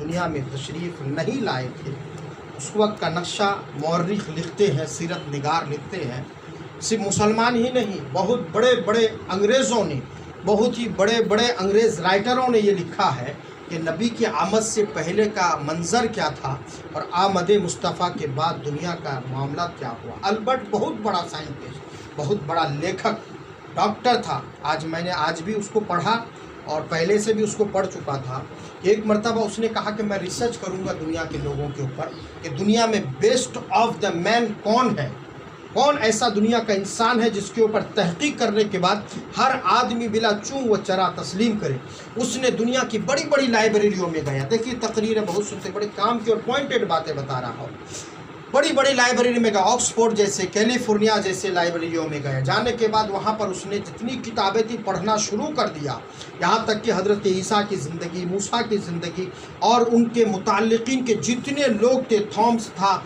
دنیا میں تشریف نہیں لائے تھے، اس وقت کا نقشہ مورخ لکھتے ہیں، سیرت نگار لکھتے ہیں، صرف مسلمان ہی نہیں، بہت بڑے بڑے انگریزوں نے، بہت ہی بڑے بڑے انگریز رائٹروں نے یہ لکھا ہے کہ نبی کی آمد سے پہلے کا منظر کیا تھا اور آمد مصطفیٰ کے بعد دنیا کا معاملہ کیا ہوا۔ البرٹ بہت بڑا سائنٹسٹ، بہت بڑا لیکھک، ڈاکٹر تھا۔ میں نے آج بھی اس کو پڑھا اور پہلے سے بھی اس کو پڑھ چکا تھا۔ ایک مرتبہ اس نے کہا کہ میں ریسرچ کروں گا دنیا کے لوگوں کے اوپر کہ دنیا میں بیسٹ آف دا مین کون ہے، کون ایسا دنیا کا انسان ہے جس کے اوپر تحقیق کرنے کے بعد ہر آدمی بلا چوں و چرا تسلیم کرے۔ اس نے دنیا کی بڑی بڑی لائبریریوں میں گیا، دیکھیے تقریر بہت سنتے، بڑے کام کی اور پوائنٹڈ باتیں بتا رہا ہوں۔ بڑی بڑی لائبریری میں گیا، آکسفورڈ جیسے، کیلیفورنیا جیسے لائبریریوں میں گیا۔ جانے کے بعد وہاں پر اس نے جتنی کتابیں تھی پڑھنا شروع کر دیا، یہاں تک کہ حضرت عیسیٰ کی زندگی، موسیٰ کی زندگی اور ان کے متعلقین کے جتنے لوگ تھے، تھامس تھا،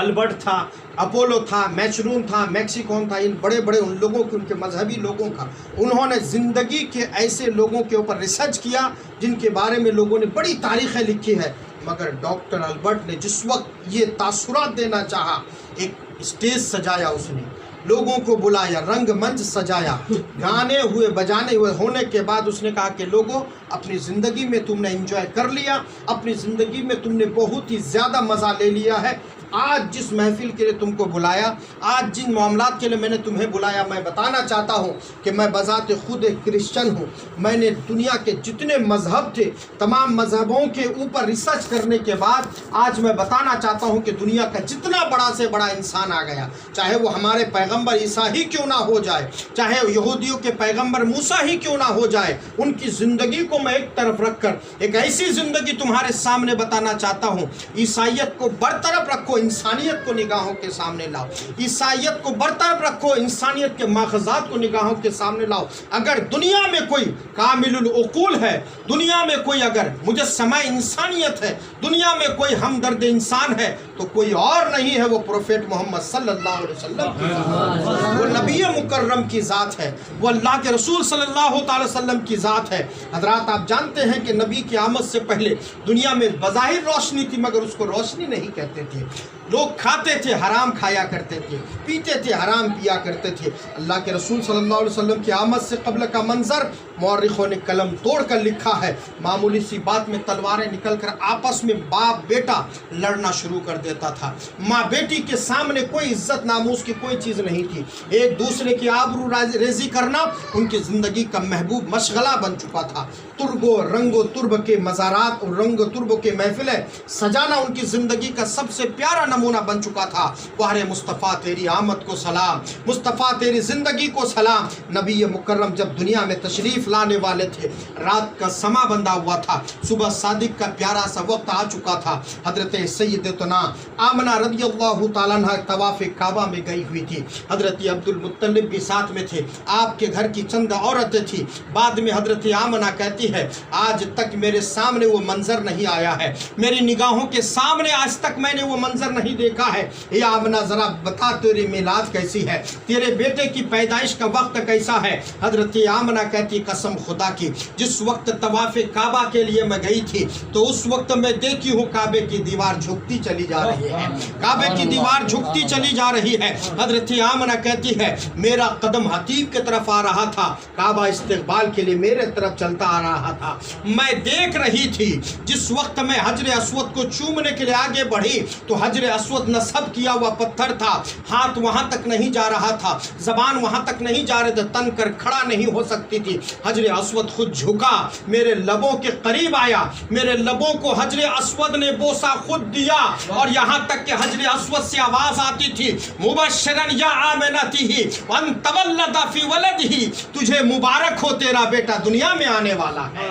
البرٹ تھا، اپولو تھا، میچرون تھا، میکسیکون تھا، ان بڑے بڑے ان لوگوں کے، ان کے مذہبی لوگوں کا، انہوں نے زندگی کے ایسے لوگوں کے اوپر ریسرچ کیا جن کے بارے میں لوگوں نے بڑی تاریخیں لکھی ہے۔ مگر ڈاکٹر البرٹ نے جس وقت یہ تاثرات دینا چاہا، ایک اسٹیج سجایا، اس نے لوگوں کو بلایا، رنگ منچ سجایا، گانے ہوئے، بجانے ہوئے، ہونے کے بعد اس نے کہا کہ لوگوں، اپنی زندگی میں تم نے انجوائے کر لیا، اپنی زندگی میں تم نے بہت ہی زیادہ مزہ لے لیا ہے۔ آج جس محفل کے لیے تم کو بلایا، آج جن معاملات کے لیے میں نے تمہیں بلایا، میں بتانا چاہتا ہوں کہ میں بذات خود ایک کرسچن ہوں۔ میں نے دنیا کے جتنے مذہب تھے، تمام مذہبوں کے اوپر ریسرچ کرنے کے بعد آج میں بتانا چاہتا ہوں کہ دنیا کا جتنا بڑا سے بڑا انسان آ گیا، چاہے وہ ہمارے پیغمبر عیسیٰ ہی کیوں نہ ہو جائے، چاہے یہودیوں کے پیغمبر موسیٰ ہی کیوں نہ ہو جائے، ان کی زندگی کو میں ایک طرف رکھ کر ایک ایسی زندگی تمہارے سامنے بتانا چاہتا ہوں۔ عیسائیت کو برطرف رکھو، انسانیت کو نگاہوں کے سامنے لاؤ، عیسائیت کو برطرف رکھو، انسانیت کے ماخذات کو نگاہوں کے سامنے لاؤ۔ اگر دنیا میں کوئی کامل العقول ہے، دنیا میں کوئی اگر مجسمہ انسانیت ہے، دنیا میں کوئی ہمدرد انسان ہے تو کوئی اور نہیں ہے، وہ پروفیٹ محمد صلی اللہ علیہ وسلم کی ذات ہے، وہ نبی مکرم کی ذات ہے، وہ اللہ کے رسول صلی اللہ تعالی وسلم کی ذات ہے۔ حضرات آپ جانتے ہیں کہ نبی کی آمد سے پہلے دنیا میں بظاہر روشنی تھی، مگر اس کو روشنی نہیں کہتے تھے۔ لوگ کھاتے تھے، حرام کھایا کرتے تھے، پیتے تھے، حرام پیا کرتے تھے۔ اللہ کے رسول صلی اللہ علیہ وسلم کی آمد سے قبل کا منظر مورخوں نے قلم توڑ کر لکھا ہے۔ معمولی سی بات میں تلواریں نکل کر آپس میں باپ بیٹا لڑنا شروع کر دیتا تھا۔ ماں بیٹی کے سامنے کوئی عزت ناموس کی کوئی چیز نہیں تھی۔ ایک دوسرے کی آبرو ریزی کرنا ان کی زندگی کا محبوب مشغلہ بن چکا تھا۔ ترب و رنگ و ترب کے مزارات اور رنگ و ترب کے محفلیں سجانا ان کی زندگی کا سب سے پیارا نمونہ بن چکا تھا۔ وہرے مصطفیٰ تیری آمد کو سلام، مصطفیٰ تیری زندگی کو سلام۔ نبی مکرم جب دنیا میں تشریف لانے والے تھے، رات کا سما بندہ ہوا تھا، صبح صادق کا پیارا سا وقت آ چکا تھا۔ حضرت سیدتنا آمنہ رضی اللہ تعالیٰ عنہ طواف کعبہ میں گئی ہوئی تھی، حضرت عبد المطلب بھی ساتھ میں تھے، آپ کے گھر کی چند عورتیں تھیں۔ بعد میں حضرت آمنہ کہتی ہے آج تک میرے سامنے وہ منظر نہیں آیا ہے، میری نگاہوں کے سامنے آج تک میں نے وہ منظر نہیں دیکھا ہے۔ اے آمنہ ذرا بتا تیری میلاد کیسی ہے، تیرے بیٹے کی پیدائش کا وقت کیسا ہے؟ حضرت آمنہ کہتی قسم خدا کی جس وقت طواف کعبہ کے لیے میں گئی تھی تو اس وقت میں دیکھی ہوں کعبے کی دیوار جھکتی چلی جا رہی ہے، کعبے کی دیوار جھکتی چلی جا رہی ہے۔ حضرت آمنہ کہتی ہے میرا قدم حتیب کی طرف آ رہا تھا، کعبہ استقبال کے لیے میرے طرف چلتا آ رہا تھا۔ میں دیکھ رہی تھی جس وقت میں حجر اسود کو چومنے کے لیے آگے بڑھی تو حجر اسود نصب کیا ہوا پتھر تھا، ہاتھ وہاں تک نہیں جا رہا تھا، زبان وہاں تک نہیں جا رہے تھے، تن کر کھڑا نہیں ہو سکتی تھی۔ حجر اسود خود جھکا، میرے لبوں کے قریب آیا، میرے لبوں کو حجر اسود نے بوسا خود دیا، اور یہاں تک کہ حجر اسود سے آواز آتی تھی مبشرن یا آمنتہ وان تولد فی ولدہ، تجھے مبارک ہو تیرا بیٹا دنیا میں آنے والا ہے۔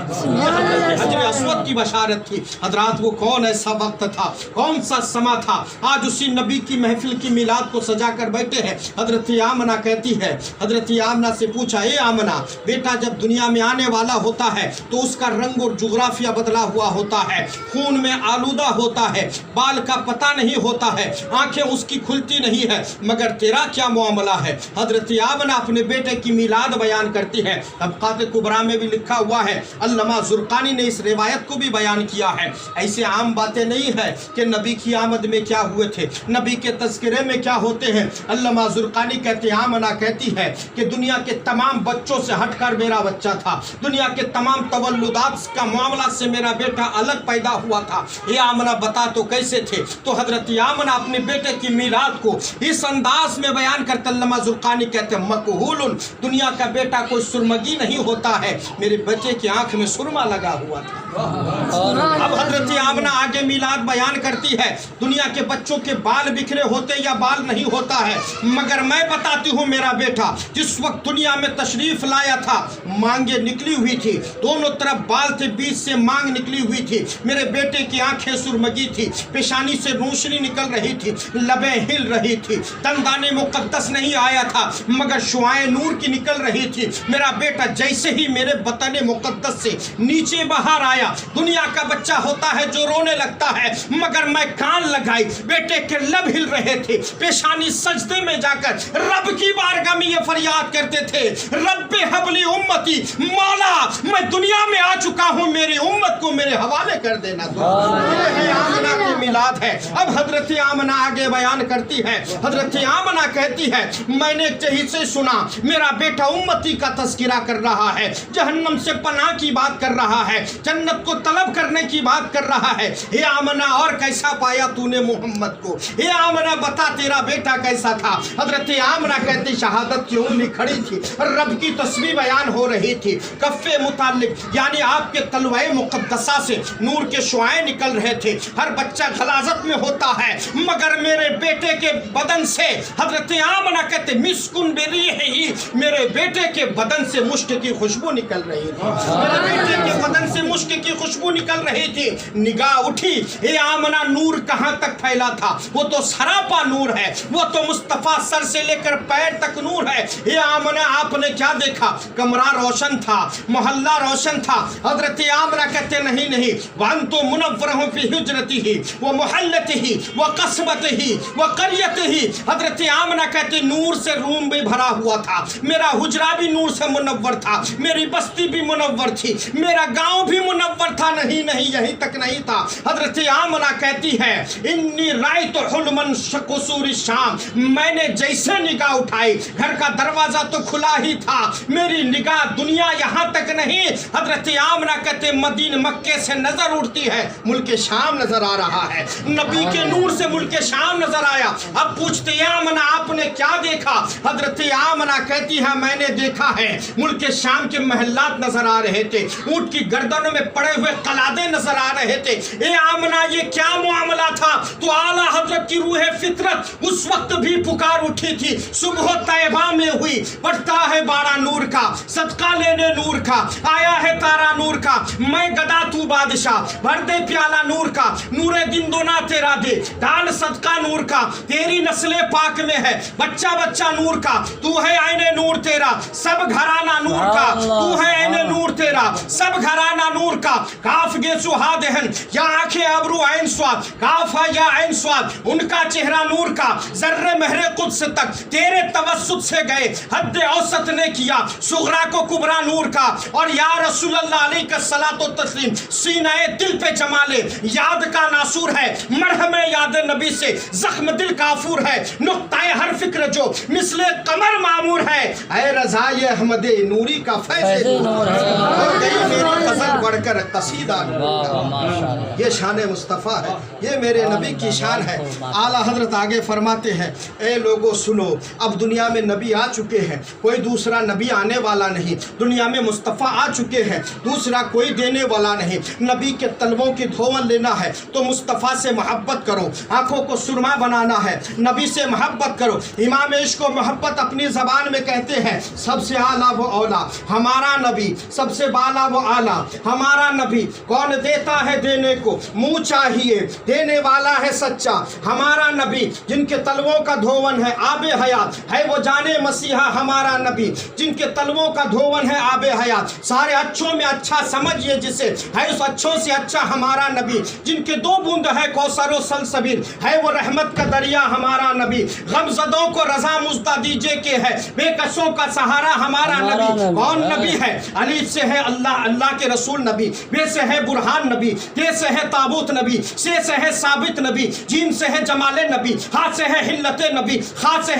حجر اسود کی بشارت تھی۔ حضرات وہ کون ایسا وقت تھا، کون سا سما تھا تھا، آج اسی نبی کی محفل کی میلاد کو سجا کر بیٹھے ہیں۔ حضرت آمنہ کہتی ہے، حضرت آمنہ سے پوچھا، اے آمنہ بیٹا جب دنیا میں آنے والا ہوتا ہے تو اس کا رنگ اور جغرافیہ بدلا ہوا ہوتا ہے، خون میں آلودہ ہوتا ہے، بال کا پتہ نہیں ہوتا ہے، آنکھیں اس کی کھلتی نہیں ہے، مگر تیرا کیا معاملہ ہے؟ حضرت آمنہ اپنے بیٹے کی میلاد بیان کرتی ہے۔ طبقات کبریٰ میں بھی لکھا ہوا ہے، علامہ زرقانی نے اس روایت کو بھی بیان کیا ہے۔ ایسے عام باتیں نہیں ہے کہ نبی کی آمد میں کیا ہوئے تھے، نبی کے تذکرے میں کیا ہوتے ہیں۔ علامہ زرقانی کہتے ہیں، آمنہ کہتی ہے کہ دنیا کے تمام بچوں سے ہٹ کر میرا بچہ تھا، دنیا کے تمام تولدات کا معاملہ سے میرا بیٹا الگ پیدا ہوا تھا۔ یہ آمنہ بتا تو کیسے تھے؟ تو حضرت آمنہ اپنے بیٹے کی میلاد کو اس انداز میں بیان کرتے علامہ زرقانی کہتے ہیں، مکحول، دنیا کا بیٹا کوئی سرمگی نہیں ہوتا ہے، میرے بچے کی آنکھ میں سرما لگا ہوا تھا۔ اب حضرت آمنہ آگے میلاد بیان کرتی ہے، دنیا کے بچوں کے بال بکھرے ہوتے یا بال نہیں ہوتا ہے، مگر میں بتاتی ہوں میرا بیٹا جس وقت دنیا میں تشریف لایا تھا مانگیں نکلی ہوئی تھی، دونوں طرف بال تھے، بیچ سے مانگ نکلی ہوئی تھی، میرے بیٹے کی آنکھیں سرمگی تھی، پیشانی سے روشنی نکل رہی تھی، لبیں ہل رہی تھی، دندان مقدس نہیں آیا تھا مگر شعاعیں نور کی نکل رہی تھی۔ میرا بیٹا جیسے ہی میرے بطن مقدس سے نیچے باہر آیا، دنیا کا بچہ ہوتا ہے جو رونے لگتا ہے، مگر میں کان لگائی، بیٹے کے لب ہل رہے تھے، پیشانی سجدے میں جا کر رب کی بارگاہ میں یہ فریاد کرتے تھے، رب حبلی امتی، مولا میں دنیا میں آ چکا ہوں، میری امت کو میرے حوالے کر دینا۔ یہ آمنہ کی میلاد ہے۔ اب حضرت آمنہ آگے بیان کرتی ہے، حضرت آمنہ کہتی ہے، میں نے کہیں سے سنا میرا بیٹا امتی کا تذکرہ کر رہا ہے، جہنم سے پناہ کی بات کر رہا ہے، جنت کو طلب کرنے کی بات کر رہا ہے۔ اے آمنہ اور کیسا پایا تو نے محمد کو؟ اے آمنہ بتا تیرا بیٹا کیسا تھا؟ حضرت آمنہ کہتی شہادت کی انگلی کھڑی تھی، رب کی تسبیح بیان ہو رہی تھی، کف متعلق یعنی آپ کے تلوائے مقدسہ سے نور کے شعاعیں نکل رہے تھے۔ ہر بچہ غلاظت میں ہوتا ہے مگر میرے بیٹے کے بدن سے، حضرت آمنہ کہتے مسکن بریہ ہی، میرے بیٹے کے بدن سے مشک کی خوشبو نکل رہی تھی، میرے بیٹے کے بدن سے مشک کی خوشبو نکل رہی تھی۔ نگاہ اٹھی، اے آمنہ نور کہاں تک پھیلا تھا؟ وہ تو سراپا نور ہے، وہ تو مصطفیٰ سر سے لے کر پیر تک نور ہے۔ اے آمنہ آپ نے کیا دیکھا؟ کمرہ روشن تھا، محلہ روشن تھا۔ حضرت آمنہ کہتے نہیں وَأَنْتُمْ مُنَوَّرَةٌ فِي حُجْرَتِهِ وَمُحَلَّتِهِ وَقَصْبَتِهِ وَقَرْيَتِهِ۔ حضرت آمنہ کہتے نور سے روم بھی بھرا ہوا تھا، میرا حجرہ بھی نور سے منور تھا، میری بستی بھی منور تھی، میرا گاؤں بھی منور تھا۔ نہیں یہیں تک نہیں تھا، حضرت آمنہ کہتی ہے انی رأیت حلما قصور الشام، میں نے جیسے نگاہ اٹھائی گھر کا دروازہ تو کھلا ہی تھا، میری نگاہ دنیا یہاں تک نہیں، حضرت آمنہ کہتے مدینہ مکے سے نظر اٹھتی ہے، ملک شام نظر آ رہا ہے، نبی کے نور سے ملک شام نظر آیا۔ اب پوچھتے آمنہ آپ نے کیا دیکھا؟ حضرت آمنہ کہتی ہے میں نے دیکھا ہے ملک شام کے محلات نظر آ رہے تھے، اونٹ کی گردنوں میں پڑے ہوئے قلادے نظر آ رہے تھے۔ اے آمنہ یہ کیا معاملہ تھا؟ تو اعلیٰ حضرت کی روح فطرت اس وقت بھی پکار اٹھی تھی، صبح طیبہ میں ہوئی، بڑھتا ہے بارہ نور کا، صدقہ لینے نور کا، آیا ہے تارا نور کا، میں گدا تو بادشاہ، بھر دے پیالہ نور کا، نور دن دونا تیرا دے، ڈال صدقہ نور کا، تیری نسل پاک میں ہے، بچہ بچہ نور کا، تو ہے عین نور تیرا، سب گھرانہ نور کا، تو ہے عین نور تیرا، سب گھرانہ نور کا۔ کاف گے سہا دہن یا آنکھیں ابرو عین سواد، کاف ہے یا عین سواد، ان کا چہرہ نور کا، ذرے مہر قدس تک تیرے توسط سے گئے، حد اوسط نے کیا صغرا کو کبرا نور کا، اور یا رسول اللہ علیہ کا صلاۃ و تسلیم سینہ دل پہ جمالے یاد کا ناصور ہے، مرہم یاد نبی سے زخم دل کافور ہے، نقطۂ ہر فکر جو مثل قمر معمور ہے، اے رضائے احمد نوری کا فیض نور ہے، اور گئی میری غزل بڑھ کر قصیدہ نور کا۔ یہ شان مصطفیٰ ہے، یہ میرے نبی کی شان ہے۔ اعلیٰ حضرت آگے فرماتے ہیں اے لوگو سنو، اب دنیا میں نبی آ چکے ہیں، کوئی دوسرا نبی آنے والا نہیں، دنیا میں مصطفیٰ آ چکے ہیں، دوسرا کوئی دینے والا نہیں۔ نبی کے تلووں کی دھون لینا ہے تو مصطفیٰ سے محبت کرو، آنکھوں کو سرما بنانا ہے نبی سے محبت کرو۔ امام عشق و محبت اپنی زبان میں کہتے ہیں سب سے اعلیٰ وہ اولا ہمارا نبی، سب سے بالا وہ اعلیٰ ہمارا نبی، کون دیتا ہے ہے دینے کو، منہ چاہیے، دینے والا ہے سچا ہمارا نبی، جن کے تلووں کا دھون ہے آب حیات، ہے وہ جانے مسیحا ہمارا نبی، جن کے تلووں کا دھون ہے آب حیات، سارے اچھوں میں اچھا سمجھیے جسے، ہے اس اچھوں سے اچھا ہمارا نبی، جن کے 2 بوند ہے کوثر و سلسبیل، ہے وہ رحمت کا دریا ہمارا نبی، غم زدوں کو رضا مزدہ دیجے کہ ہے بے کسوں کا سہارا ہمارا نبی۔ کون نبی ہے؟ الف سے ہے اللہ، اللہ کے رسول نبی، بے سے ہے برہان نبی، تے سے ہے تابوت نبی، سے ہے ثابت نبی، جیم سے ہے جمال نبی، ہا سے ہے حلت نبی، خا سے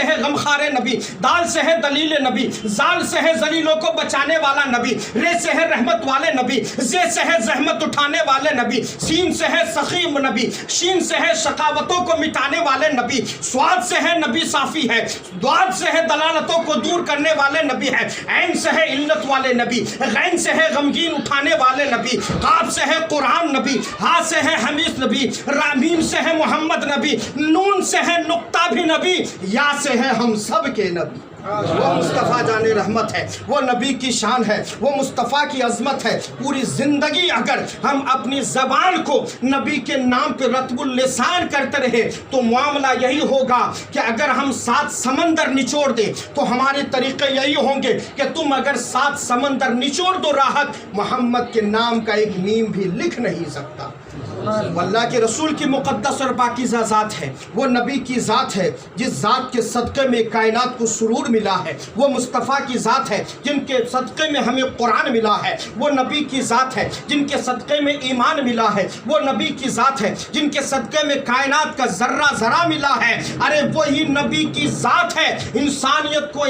ہے غمخار نبی، دال سے ہے دلیل نبی، زال سے ہے ذلیلوں کو بچانے والا نبی، رے سے ہے رحمت والے نبی، زے سے ہے زحمت اٹھانے والے نبی، سین سے ہے سخیم نبی، شین سے ہے شقاوتوں کو مٹانے والے نبی، سواد سے ہے نبی صافی ہے، دواد سے ہے دلالتوں کو دور کرنے والے نبی ہے، عین سے ہے علت والے نبی، غین سے ہے غمگین اٹھانے والے نبی، قاف سے ہے قرآن نبی، ہا سے ہے حمید نبی، رامیم سے ہے محمد نبی، نون سے ہے نقطہ بھی نبی، یا سے ہے ہم سب کے نبی۔ وہ مصطفیٰ جان رحمت ہے، وہ نبی کی شان ہے، وہ مصطفیٰ کی عظمت ہے۔ پوری زندگی اگر ہم اپنی زبان کو نبی کے نام پہ رطب اللسان کرتے رہے تو معاملہ یہی ہوگا کہ اگر ہم 7 سمندر نچوڑ دیں تو ہمارے طریقے یہی ہوں گے کہ تم اگر 7 سمندر نچوڑ دو راحت، محمد کے نام کا ایک میم بھی لکھ نہیں سکتا۔ وہ اللہ کے رسول کی مقدس اور پاکیزہ ذات ہے، وہ نبی کی ذات ہے جس ذات کے صدقے میں کائنات کو سرور ملا ہے، وہ مصطفیٰ کی ذات ہے جن کے صدقے میں ہمیں قرآن ملا ہے، وہ نبی کی ذات ہے جن کے صدقے میں ایمان ملا ہے، وہ نبی کی ذات ہے جن کے صدقے میں کائنات کا ذرہ ذرہ ملا ہے۔ ارے وہی نبی کی ذات ہے، انسانیت کو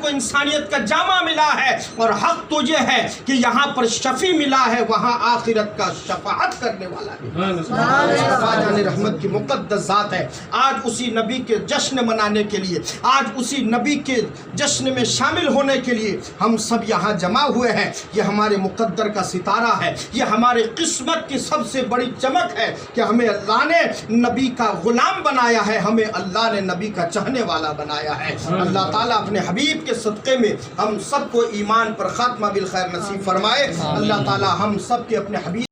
انسانیت کا جامع ملا ہے، اور حق تو یہ ہے کہ یہاں پر شفیع ملا ہے، وہاں آخرت کا شفاعت کرنے والا ہے۔ مصطفیٰ جان رحمت کی مقدس ذات ہے۔ آج اسی نبی کے جشن منانے کے لیے، آج اسی نبی کے جشن میں شامل ہونے کے لیے ہم سب یہاں جمع ہوئے ہیں۔ یہ ہمارے مقدر کا ستارہ ہے، یہ ہمارے قسمت کی سب سے بڑی چمک ہے کہ ہمیں اللہ نے نبی کا غلام بنایا ہے، ہمیں اللہ نے نبی کا چاہنے والا بنایا ہے۔ اللہ تعالیٰ اپنے حبیب کے صدقے میں ہم سب کو ایمان پر خاتمہ بالخیر نصیب فرمائے۔ اللہ تعالیٰ ہم سب کے اپنے حبیب